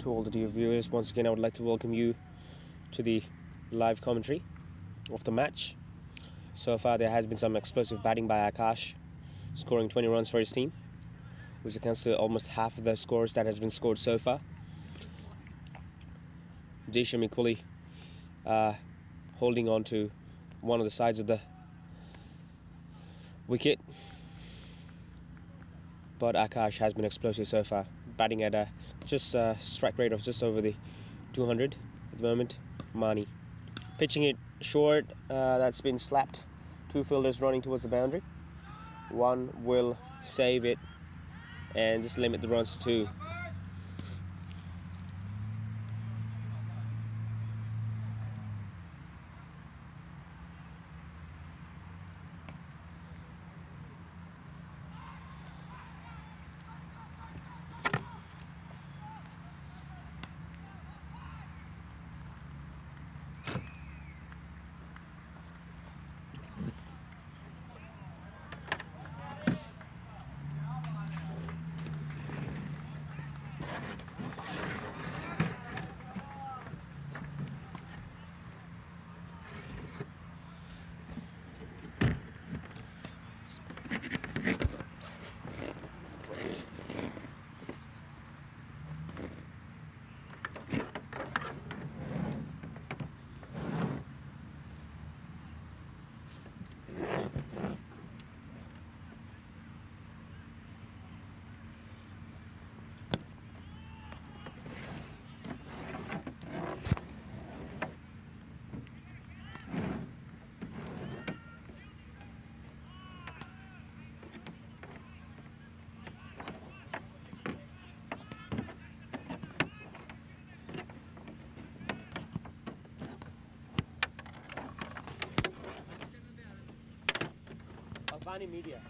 to all the dear viewers. Once again, I would like to welcome you to the live commentary of the match. So far, there has been some explosive batting by Akash, scoring 20 runs for his team, which accounts to almost half of the scores that has been scored so far. Disham equally holding on to one of the sides of the wicket, but Akash has been explosive so far, batting at a strike rate of just over the 200 at the moment. Mani pitching it short, that's been slapped. Two fielders running towards the boundary. One will save it and just limit the runs to 2. Avaani Media.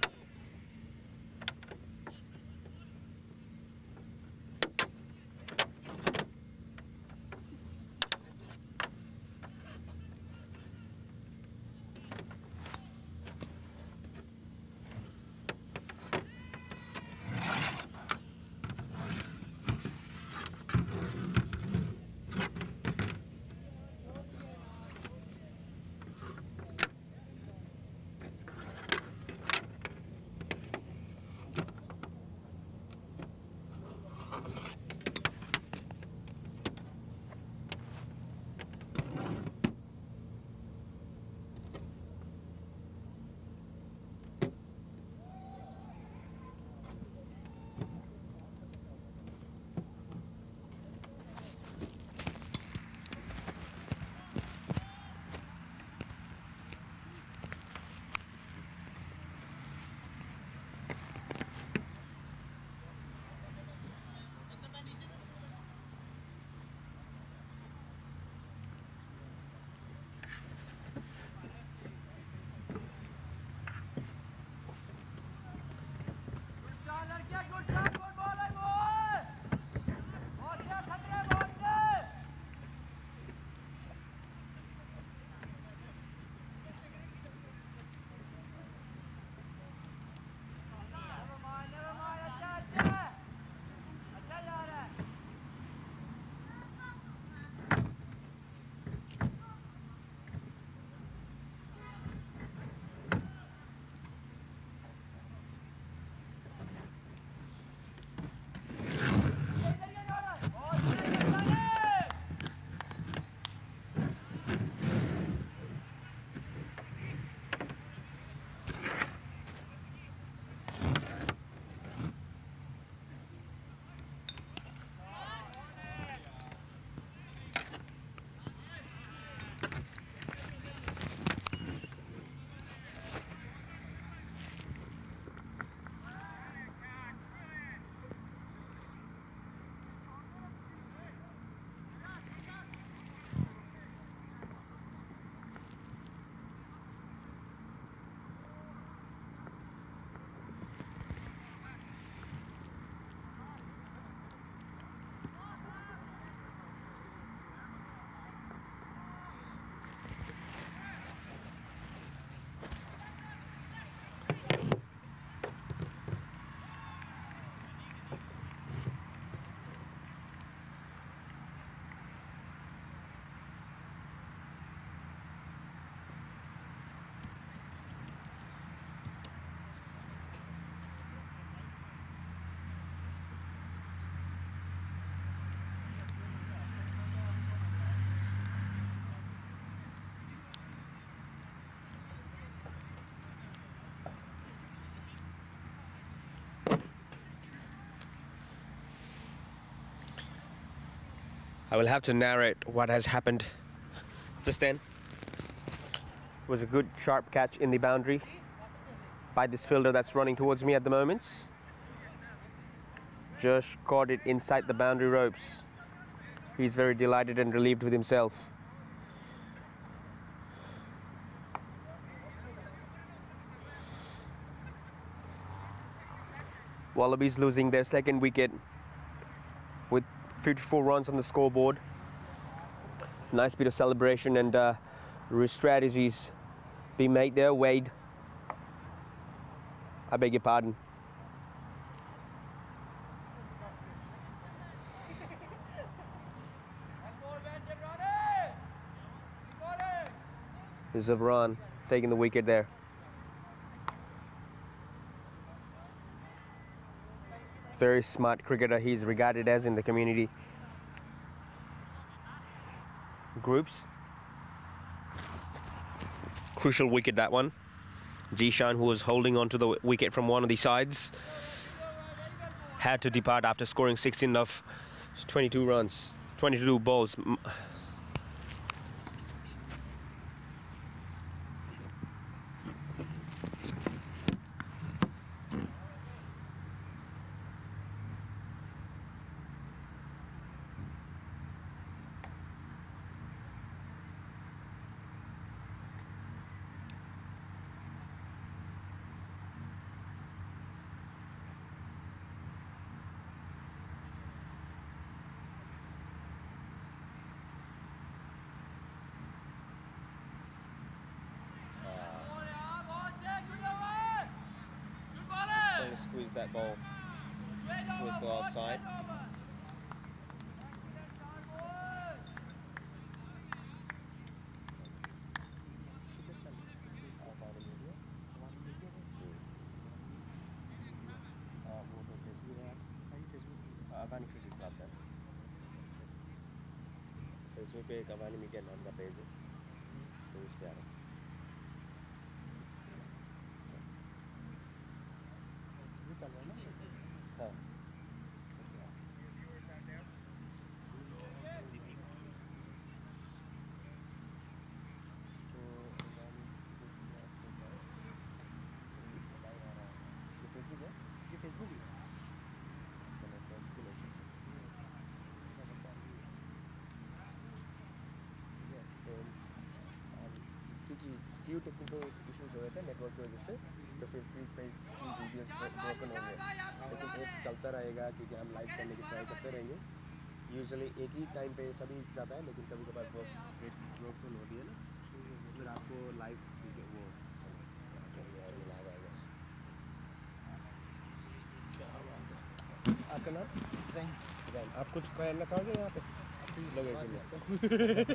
I will have to narrate what has happened just then. It was a good sharp catch in the boundary by this fielder that's running towards me at the moment. Just caught it inside the boundary ropes. He's very delighted and relieved with himself. Wallabies losing their second wicket with 54 runs on the scoreboard. Nice bit of celebration and strategies being made there. Wade, I beg your pardon. There's Avaani taking the wicket there. Very smart cricketer he's regarded as in the community groups. Crucial wicket, that one. Jishan, who was holding on to the wicket from one of the sides, had to depart after scoring 16 of 22 runs, 22 balls. Trying to squeeze that ball towards the outside. Avani cricket club है। Facebook पे एक Avani media नाम का page है, तो उस पे आ रहा है। हाँ। फेसबुक है? ये फेसबुक ही है। क्योंकि फ्यू टेक्निकल इश्यूज हो रहे थे नेटवर्क की वजह से, तो फिर फ्यू वीडियोस ब्रोकन हो गए, लेकिन ऐप चलता रहेगा क्योंकि हम लाइव करने की ट्राई करते रहेंगे। यूजुअली एक ही टाइम पे सभी जाता है, लेकिन कभी कभार ब्रोकन होती है ना, फिर आपको लाइव वो लाइव आएगा। क्या बात है। आपका नाम? जैन। आप कुछ कहना चाहोगे यहाँ पे लोगों के लिए?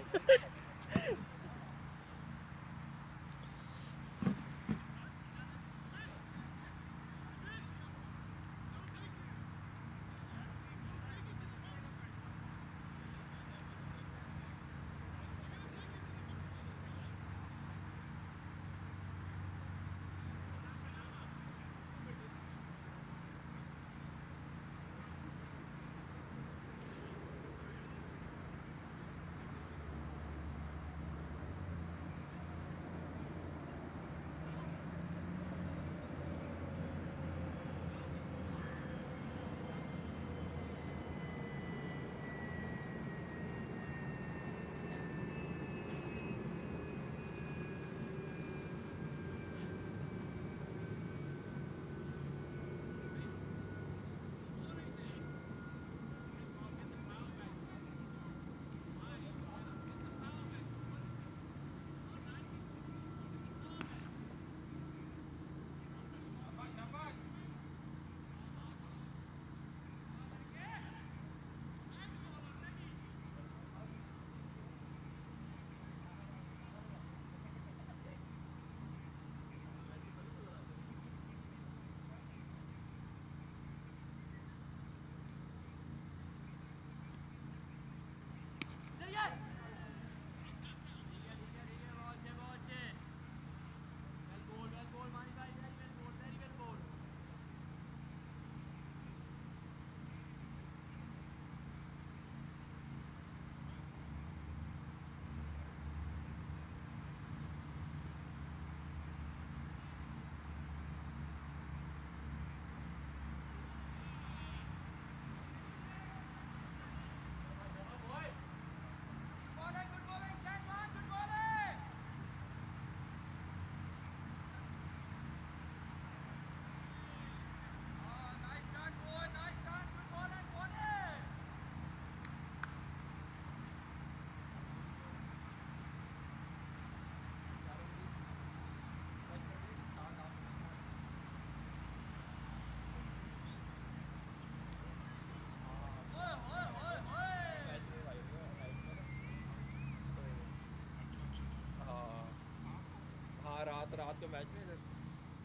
का मैच में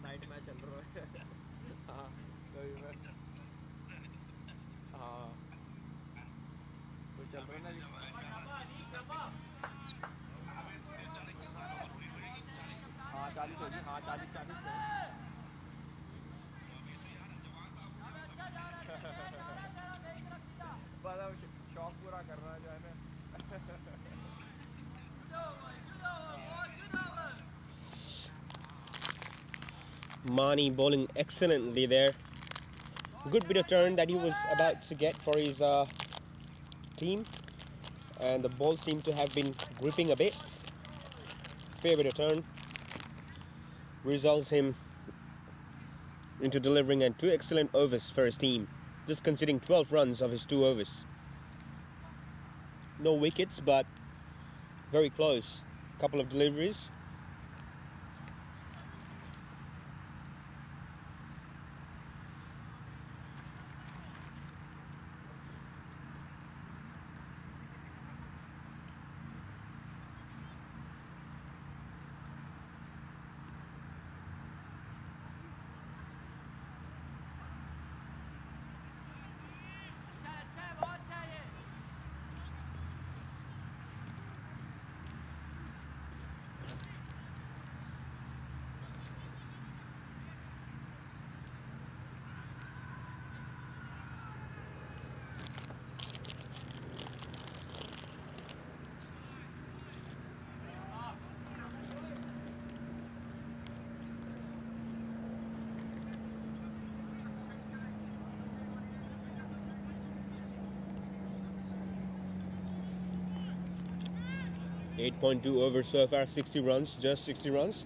नाइट मैच चल रहा है हाँ कभी मैं हाँ तो चल रहा ना हाँ 40 होगी हाँ 40 बस शौक पूरा कर रहा है जो है ना Mani bowling excellently there. Good bit of turn that he was about to get for his team, and the ball seemed to have been gripping a bit. Fair bit of turn results him into delivering 2 excellent overs for his team, just conceding 12 runs of his 2 overs. No wickets, but very close. Couple of deliveries. .2 overs so far, 60 runs, just 60 runs.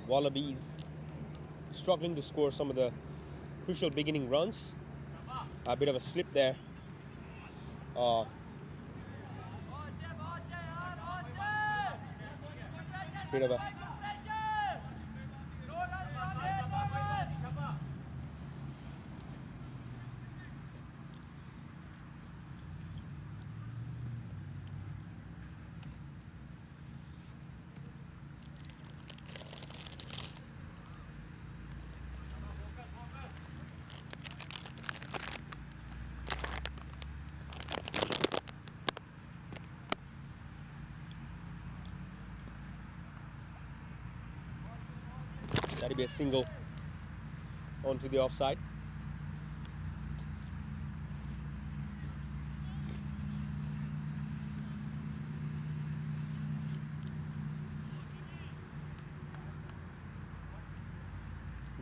Wallabies struggling to score some of the crucial beginning runs. A bit of a slip there. Bit of a that'll be a single onto the offside.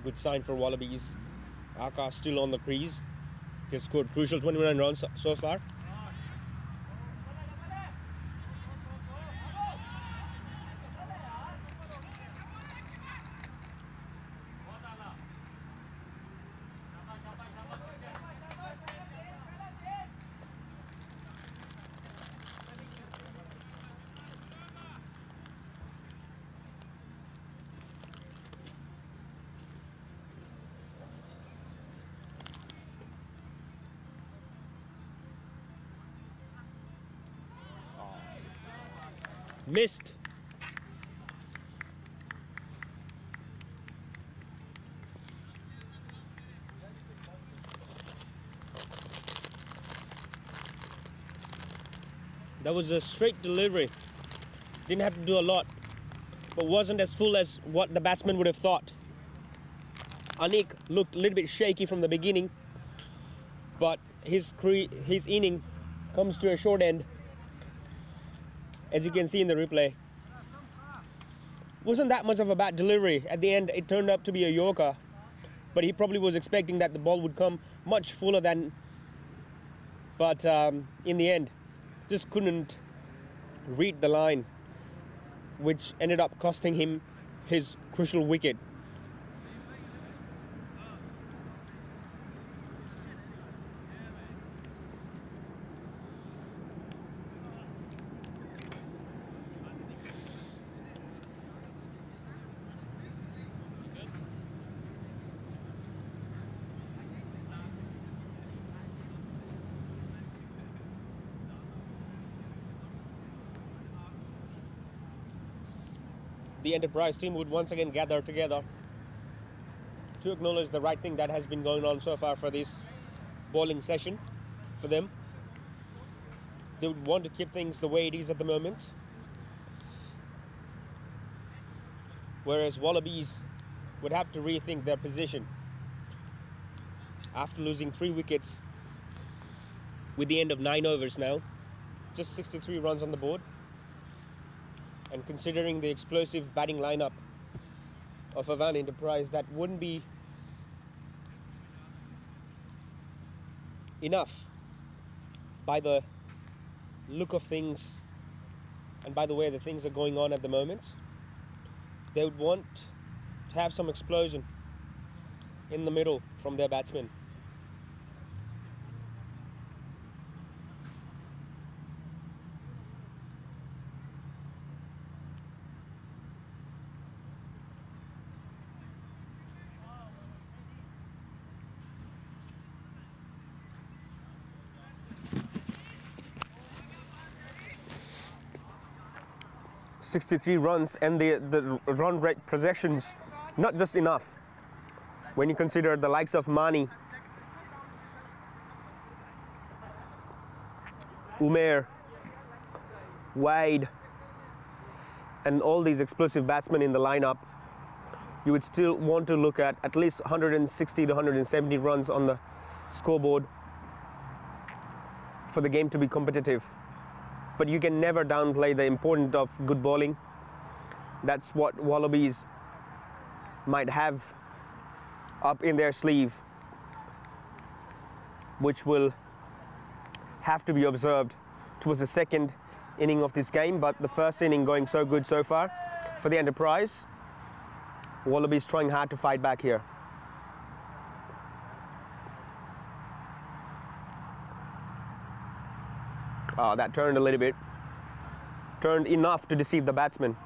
Good sign for Wallabies. Akash still on the crease. He has scored crucial 29 runs so far. Missed. That was a straight delivery. Didn't have to do a lot, but wasn't as full as what the batsman would have thought. Anik looked a little bit shaky from the beginning, but his inning comes to a short end. As you can see in the replay, wasn't that much of a bad delivery. At the end, it turned up to be a yorker, but he probably was expecting that the ball would come much fuller than. But in the end, just couldn't read the line, which ended up costing him his crucial wicket. the Enterprise team would once again gather together to acknowledge the right thing that has been going on so far for this bowling session for them. They would want to keep things the way it is at the moment, whereas Wallabies would have to rethink their position after losing 3 wickets with the end of 9 overs now. Just 63 runs on the board, and considering the explosive batting lineup of Avaani Enterprise, that wouldn't be enough by the look of things and by the way the things are going on at the moment. They would want to have some explosion in the middle from their batsmen. .63 runs, and the run rate possessions not just enough when you consider the likes of Mani, Umair, Wade, and all these explosive batsmen in the lineup. You would still want to look at least 160 to 170 runs on the scoreboard for the game to be competitive. But you can never downplay the importance of good bowling. That's what Wallabies might have up in their sleeve, which will have to be observed towards the second inning of this game. But the first inning going so good so far for the Enterprise. Wallabies trying hard to fight back here. That turned a little bit. Turned enough to deceive the batsman.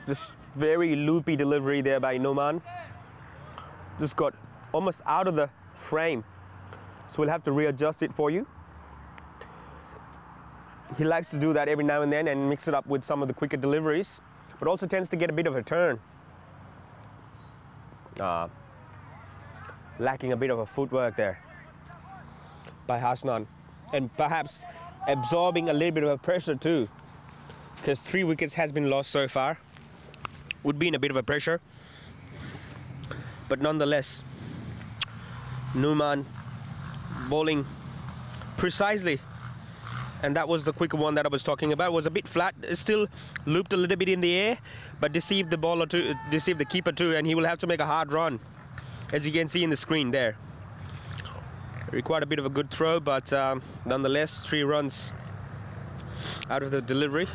Just very loopy delivery there by Noman. Just got almost out of the frame. So we'll have to readjust it for you. He likes to do that every now and then and mix it up with some of the quicker deliveries, but also tends to get a bit of a turn. Lacking a bit of a footwork there by Hasnan, and perhaps absorbing a little bit of a pressure too, because 3 wickets has been lost so far. Would be in a bit of a pressure, but nonetheless, Numan bowling precisely, and that was the quicker one that I was talking about. It was a bit flat, still looped a little bit in the air, but deceived the bowler too, deceived the keeper too, and he will have to make a hard run, as you can see in the screen there. Required a bit of a good throw, but nonetheless 3 runs out of the delivery.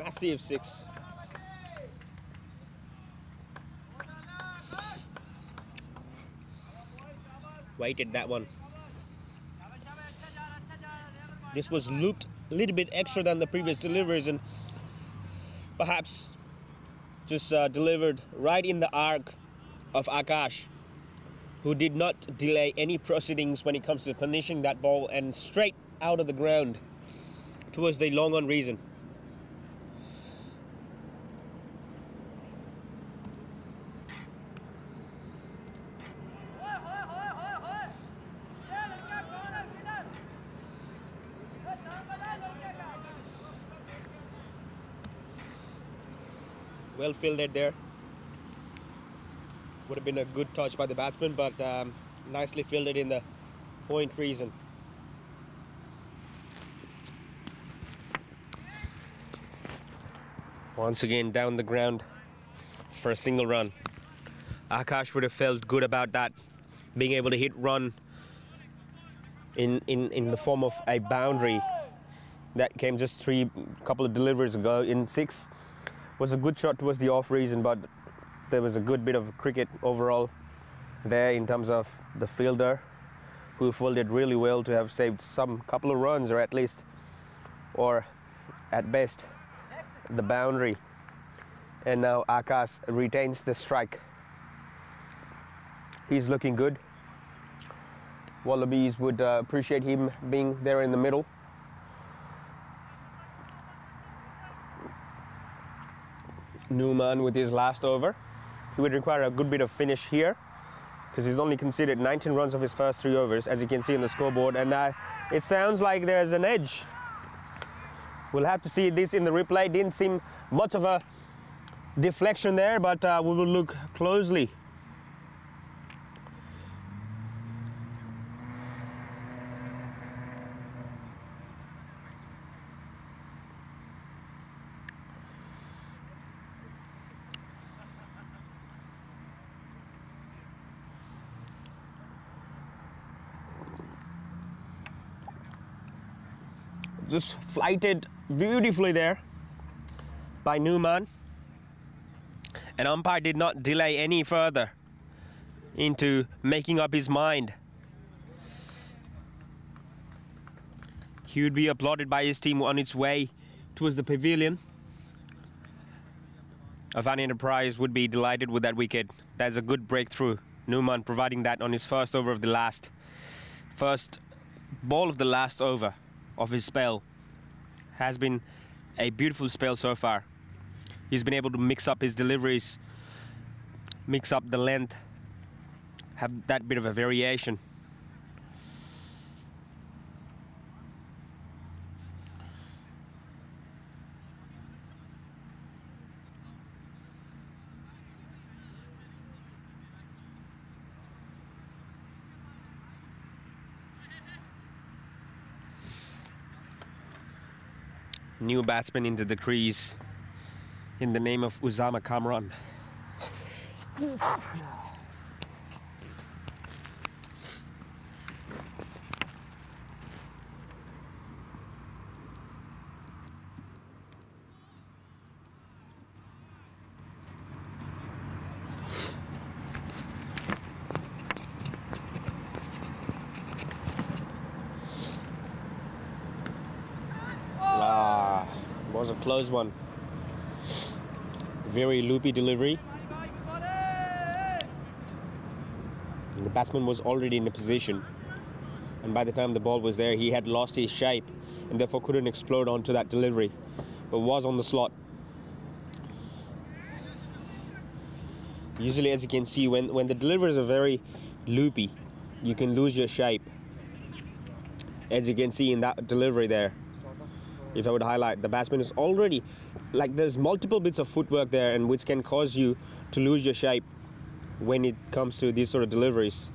Massive 6. Weighted that one. This was looped a little bit extra than the previous deliveries, and perhaps just delivered right in the arc of Akash, who did not delay any proceedings when it comes to finishing that ball, and straight out of the ground towards the long on reason. Well fielded there. Would have been a good touch by the batsman, but nicely fielded in the point reason. Once again down the ground for a single run. Akash would have felt good about that, being able to hit run in the form of a boundary that came just couple of deliveries ago in 6. Was a good shot towards the off reason, but there was a good bit of cricket overall there in terms of the fielder, who fielded really well to have saved some couple of runs, or at least, or at best, the boundary. And now Akash retains the strike. He's looking good. Wallabies would appreciate him being there in the middle. Newman with his last over. He would require a good bit of finish here, because he's only conceded 19 runs of his first 3 overs, as you can see on the scoreboard, and it sounds like there's an edge. We'll have to see this in the replay. Didn't seem much of a deflection there, but we will look closely. Just flighted beautifully there by Newman, and umpire did not delay any further into making up his mind. He would be applauded by his team on its way towards the pavilion. Avaani Enterprise would be delighted with that wicket. That's a good breakthrough. Newman providing that on his first over of the first ball of the last over of his spell. Has been a beautiful spell so far. He's been able to mix up his deliveries, mix up the length, have that bit of a variation. New batsman into the crease in the name of Usama Kamran. Was a close one. Very loopy delivery. The batsman was already in a position, and by the time the ball was there, he had lost his shape and therefore couldn't explode onto that delivery, but was on the slot. Usually, as you can see, when the deliveries are very loopy, you can lose your shape, as you can see in that delivery there. If I would highlight, the batsman is already, like, there's multiple bits of footwork there, and which can cause you to lose your shape when it comes to these sort of deliveries.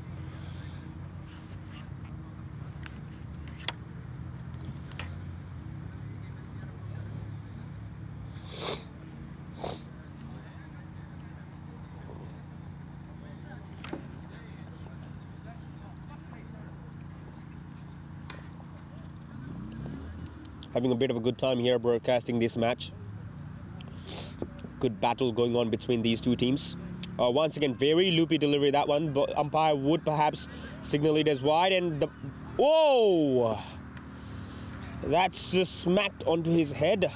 Having a bit of a good time here broadcasting this match. good battle going on between these two teams. Once again, very loopy delivery that one, but umpire would perhaps signal it as wide, and the whoa, that's just smacked onto his head.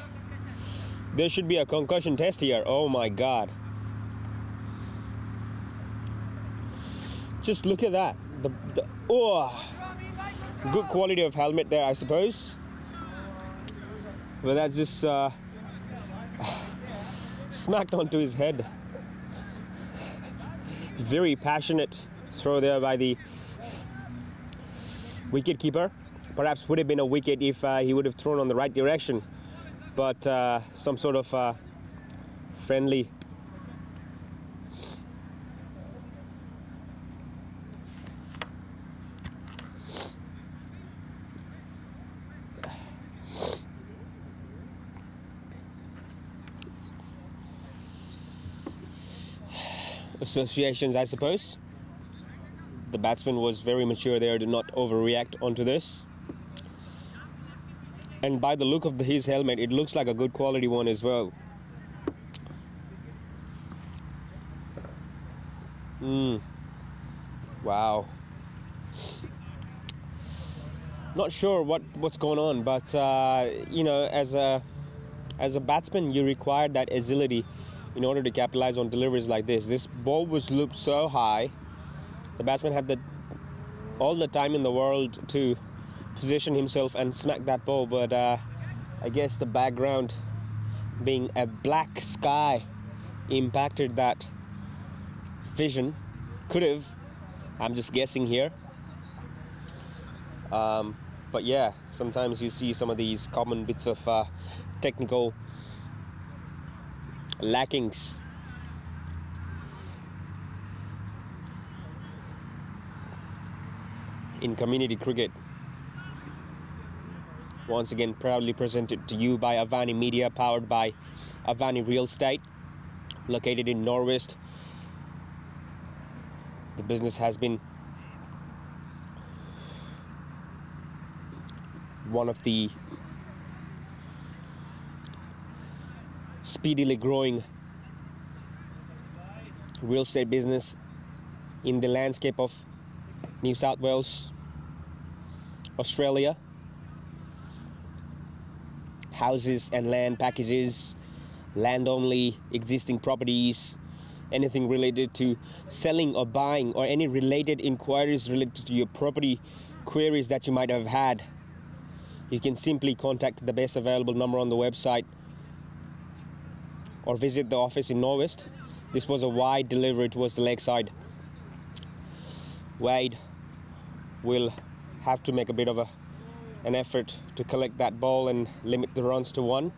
There should be a concussion test here. Oh my god. Just look at that. Good quality of helmet there, I suppose. But that's just smacked onto his head. Very passionate throw there by the wicket keeper. Perhaps would have been a wicket if he would have thrown on the right direction. But some sort of friendly associations, I suppose. The batsman was very mature there, did not overreact onto this. And by the look of his helmet, it looks like a good quality one as well. Wow. Not sure what's going on, but you know, as a batsman, you require that agility in order to capitalize on deliveries like this. This ball was looped so high. The batsman had all the time in the world to position himself and smack that ball, but I guess the background being a black sky impacted that vision. Could have. I'm just guessing here. But yeah, sometimes you see some of these common bits of technical lackings. In community cricket. Once again, proudly presented to you by Avaani Media, powered by Avaani Real Estate, located in Norwest. The business has been one of the speedily growing real estate business in the landscape of New South Wales, Australia. Houses and land packages, land only, existing properties, anything related to selling or buying, or any related inquiries related to your property queries that you might have had. You can simply contact the best available number on the website or visit the office in Norwest. This was a wide delivery towards the leg side. Wade will have to make a bit of an effort to collect that ball and limit the runs to 1.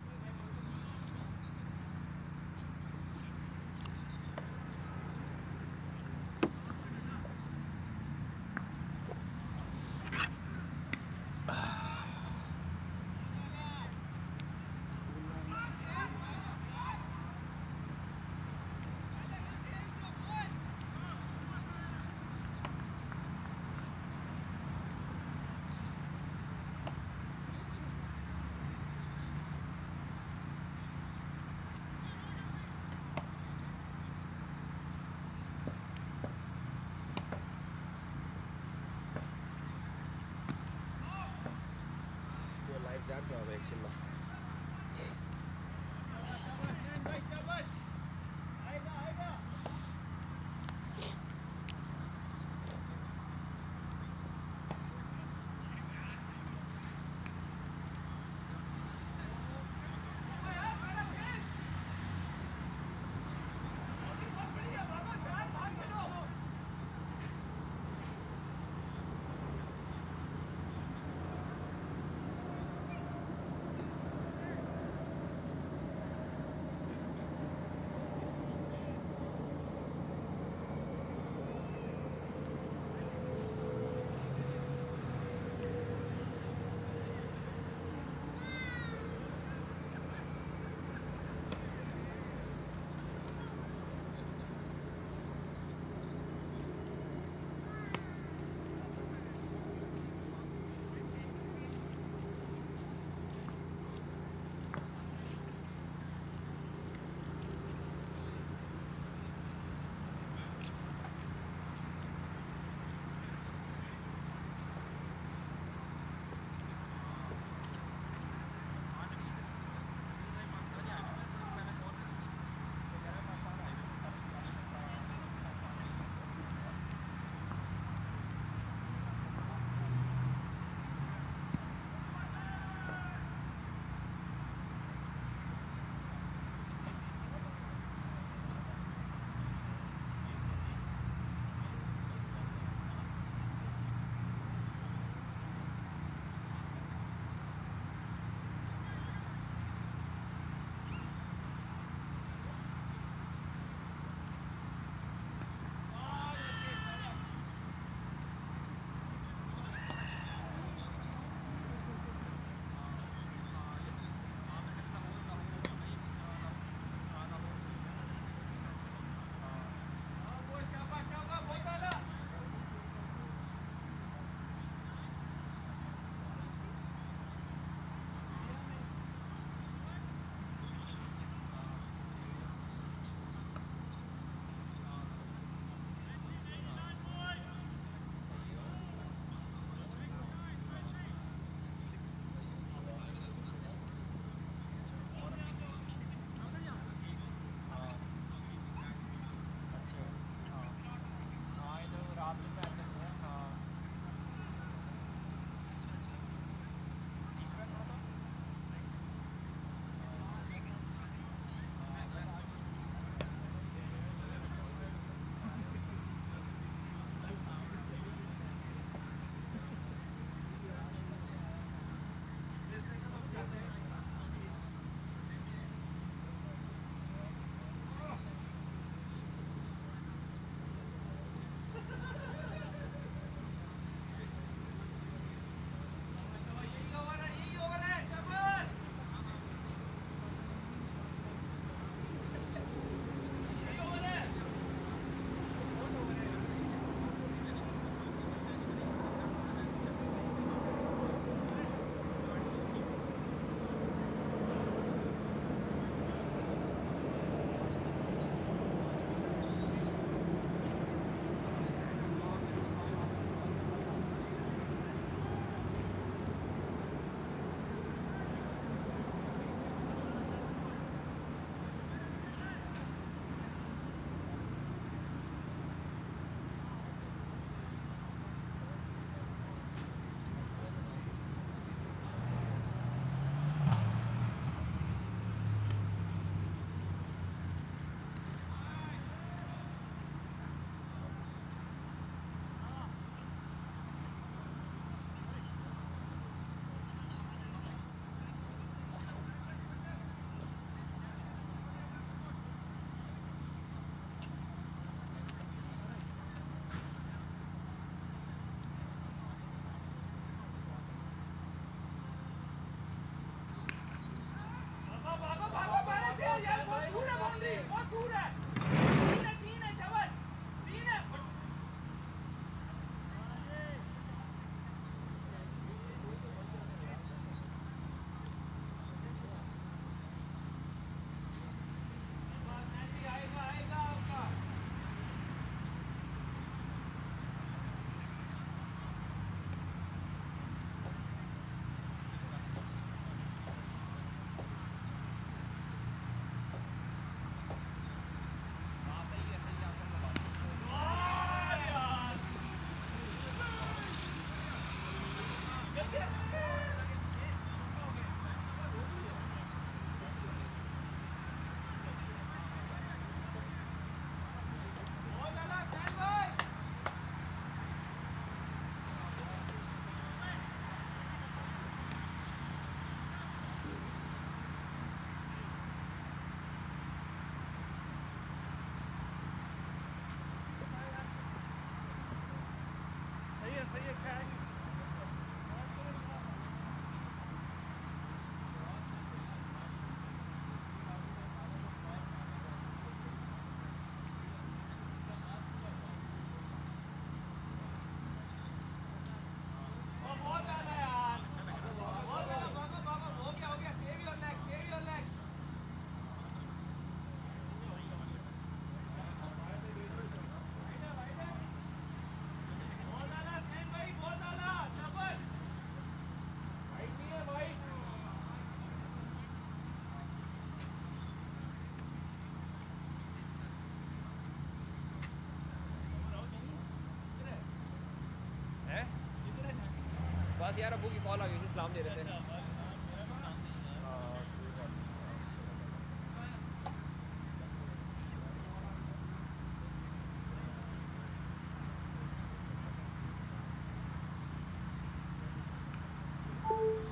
बात यार अबू की call आ गई थी सलाम दे रहे थे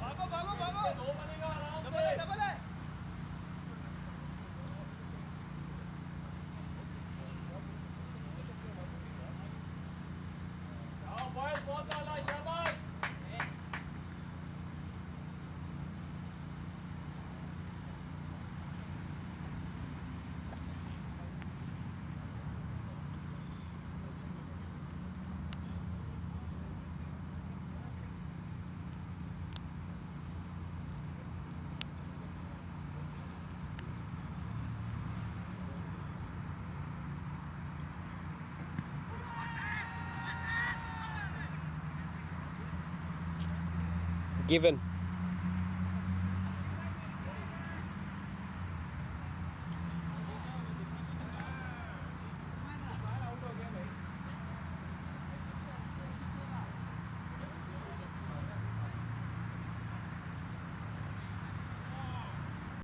भागो भागो भागो दो बनेगा आराम से डबल है जाओ बॉयज बहुत आला शाबाश given